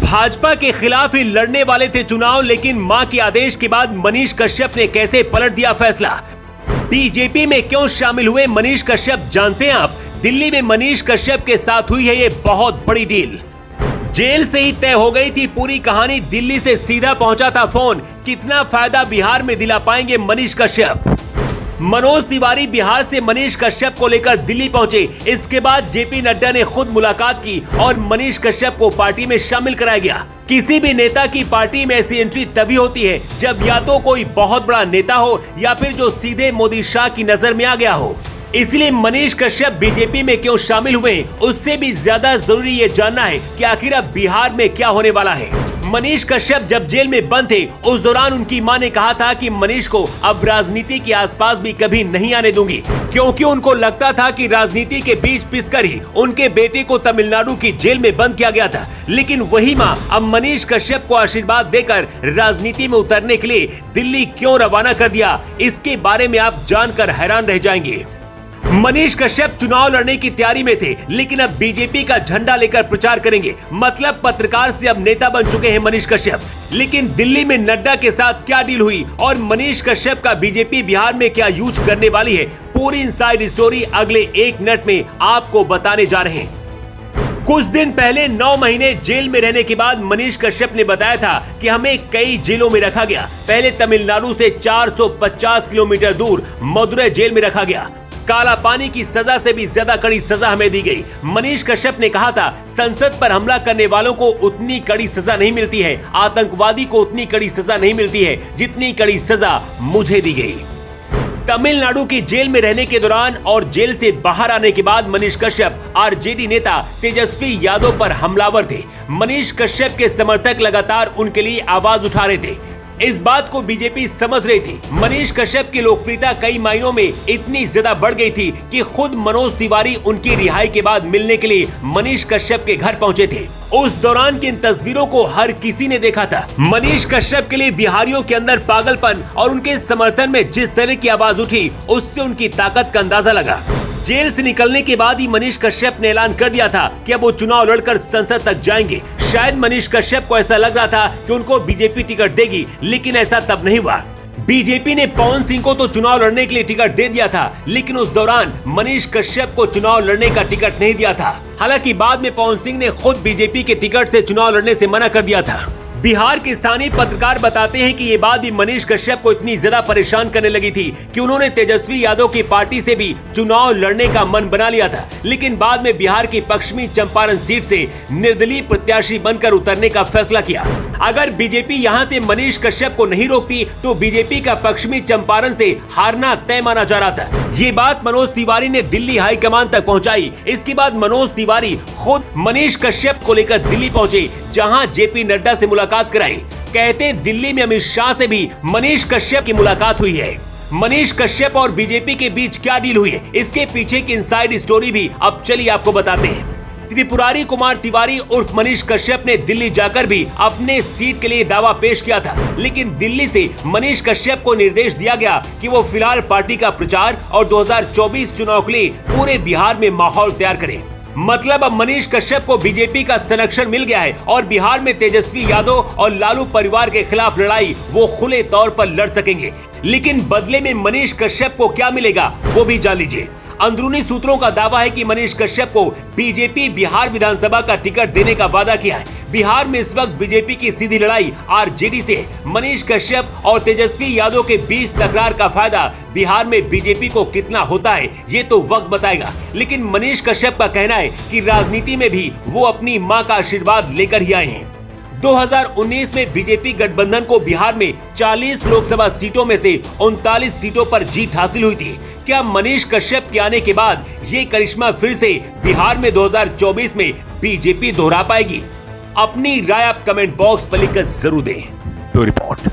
भाजपा के खिलाफ ही लड़ने वाले थे चुनाव, लेकिन मां के आदेश के बाद मनीष कश्यप ने कैसे पलट दिया फैसला। बीजेपी में क्यों शामिल हुए मनीष कश्यप, जानते हैं आप। दिल्ली में मनीष कश्यप के साथ हुई है ये बहुत बड़ी डील। जेल से ही तय हो गई थी पूरी कहानी। दिल्ली से सीधा पहुंचा था फोन। कितना फायदा बिहार में दिला पाएंगे मनीष कश्यप। मनोज तिवारी बिहार से मनीष कश्यप को लेकर दिल्ली पहुंचे। इसके बाद जेपी नड्डा ने खुद मुलाकात की और मनीष कश्यप को पार्टी में शामिल कराया गया। किसी भी नेता की पार्टी में ऐसी एंट्री तभी होती है जब या तो कोई बहुत बड़ा नेता हो या फिर जो सीधे मोदी शाह की नजर में आ गया हो। इसलिए मनीष कश्यप बीजेपी में क्यों शामिल हुए, उससे भी ज्यादा जरूरी ये जानना है कि आखिर अब बिहार में क्या होने वाला है। मनीष कश्यप जब जेल में बंद थे, उस दौरान उनकी मां ने कहा था कि मनीष को अब राजनीति के आसपास भी कभी नहीं आने दूंगी, क्योंकि उनको लगता था कि राजनीति के बीच पिसकर ही उनके बेटे को तमिलनाडु की जेल में बंद किया गया था। लेकिन वही मां अब मनीष कश्यप को आशीर्वाद देकर राजनीति में उतरने के लिए दिल्ली क्यों रवाना कर दिया, इसके बारे में आप जानकर हैरान रह जाएंगे। मनीष कश्यप चुनाव लड़ने की तैयारी में थे, लेकिन अब बीजेपी का झंडा लेकर प्रचार करेंगे। मतलब पत्रकार से अब नेता बन चुके हैं मनीष कश्यप। लेकिन दिल्ली में नड्डा के साथ क्या डील हुई और मनीष कश्यप का बीजेपी बिहार में क्या यूज करने वाली है, पूरी इनसाइड स्टोरी अगले 1 मिनट में आपको बताने जा रहे हैं। कुछ दिन पहले 9 महीने जेल में रहने के बाद मनीष कश्यप ने बताया था कि हमें कई जेलों में रखा गया। पहले तमिलनाडु से 450 किलोमीटर दूर मदुरै जेल में रखा गया। काला पानी की सजा से भी ज्यादा कड़ी सजा हमें दी गई। मनीष कश्यप ने कहा था, संसद पर हमला करने वालों को उतनी कड़ी सजा नहीं मिलती है, आतंकवादी को उतनी कड़ी सजा नहीं मिलती है जितनी कड़ी सजा मुझे दी गई। तमिलनाडु की जेल में रहने के दौरान और जेल से बाहर आने के बाद मनीष कश्यप आरजेडी नेता तेजस्वी यादव पर हमलावर थे। मनीष कश्यप के समर्थक लगातार उनके लिए आवाज उठा रहे थे। इस बात को बीजेपी समझ रही थी। मनीष कश्यप की लोकप्रियता कई मायनों में इतनी ज्यादा बढ़ गई थी कि खुद मनोज तिवारी उनकी रिहाई के बाद मिलने के लिए मनीष कश्यप के घर पहुंचे थे। उस दौरान की इन तस्वीरों को हर किसी ने देखा था। मनीष कश्यप के लिए बिहारियों के अंदर पागलपन और उनके समर्थन में जिस तरह की आवाज उठी, उससे उनकी ताकत का अंदाजा लगा। जेल से निकलने के बाद ही मनीष कश्यप ने ऐलान कर दिया था कि अब वो चुनाव लड़कर संसद तक जाएंगे। शायद मनीष कश्यप को ऐसा लग रहा था कि उनको बीजेपी टिकट देगी, लेकिन ऐसा तब नहीं हुआ। बीजेपी ने पवन सिंह को तो चुनाव लड़ने के लिए टिकट दे दिया था, लेकिन उस दौरान मनीष कश्यप को चुनाव लड़ने का टिकट नहीं दिया था। हालांकि बाद में पवन सिंह ने खुद बीजेपी के टिकट से चुनाव लड़ने से मना कर दिया था। बिहार के स्थानीय पत्रकार बताते हैं कि ये बात भी मनीष कश्यप को इतनी ज्यादा परेशान करने लगी थी कि उन्होंने तेजस्वी यादव की पार्टी से भी चुनाव लड़ने का मन बना लिया था। लेकिन बाद में बिहार की पश्चिमी चंपारण सीट से निर्दलीय प्रत्याशी बनकर उतरने का फैसला किया। अगर बीजेपी यहां से मनीष कश्यप को नहीं रोकती तो बीजेपी का पश्चिमी चंपारण से हारना तय माना जा रहा था। ये बात मनोज तिवारी ने दिल्ली हाईकमान तक पहुंचाई। इसके बाद मनोज तिवारी खुद मनीष कश्यप को लेकर दिल्ली पहुंचे, जहां जेपी नड्डा से मुलाकात कराई। कहते दिल्ली में अमित शाह से भी मनीष कश्यप की मुलाकात हुई है। मनीष कश्यप और बीजेपी के बीच क्या डील हुई है, इसके पीछे की इनसाइड स्टोरी भी अब चलिए आपको बताते हैं। त्रिपुरारी कुमार तिवारी उर्फ मनीष कश्यप ने दिल्ली जाकर भी अपने सीट के लिए दावा पेश किया था, लेकिन दिल्ली से मनीष कश्यप को निर्देश दिया गया कि वो फिलहाल पार्टी का प्रचार और 2024 चुनाव के लिए पूरे बिहार में माहौल तैयार करें। मतलब अब मनीष कश्यप को बीजेपी का संरक्षण मिल गया है और बिहार में तेजस्वी यादव और लालू परिवार के खिलाफ लड़ाई वो खुले तौर पर लड़ सकेंगे। लेकिन बदले में मनीष कश्यप को क्या मिलेगा, वो भी जान लीजिए। अंदरूनी सूत्रों का दावा है कि मनीष कश्यप को बीजेपी बिहार विधानसभा का टिकट देने का वादा किया है। बिहार में इस वक्त बीजेपी की सीधी लड़ाई आरजेडी से है। मनीष कश्यप और तेजस्वी यादव के बीच तकरार का फायदा बिहार में बीजेपी को कितना होता है, ये तो वक्त बताएगा। लेकिन मनीष कश्यप का कहना है कि राजनीति में भी वो अपनी मां का आशीर्वाद लेकर ही आए हैं। 2019 में बीजेपी गठबंधन को बिहार में 40 लोकसभा सीटों में से 39 सीटों पर जीत हासिल हुई थी। क्या मनीष कश्यप के आने के बाद ये करिश्मा फिर से बिहार में 2024 में बीजेपी दोहरा पाएगी? अपनी राय आप कमेंट बॉक्स पर लिखकर जरूर दें। तो रिपोर्ट।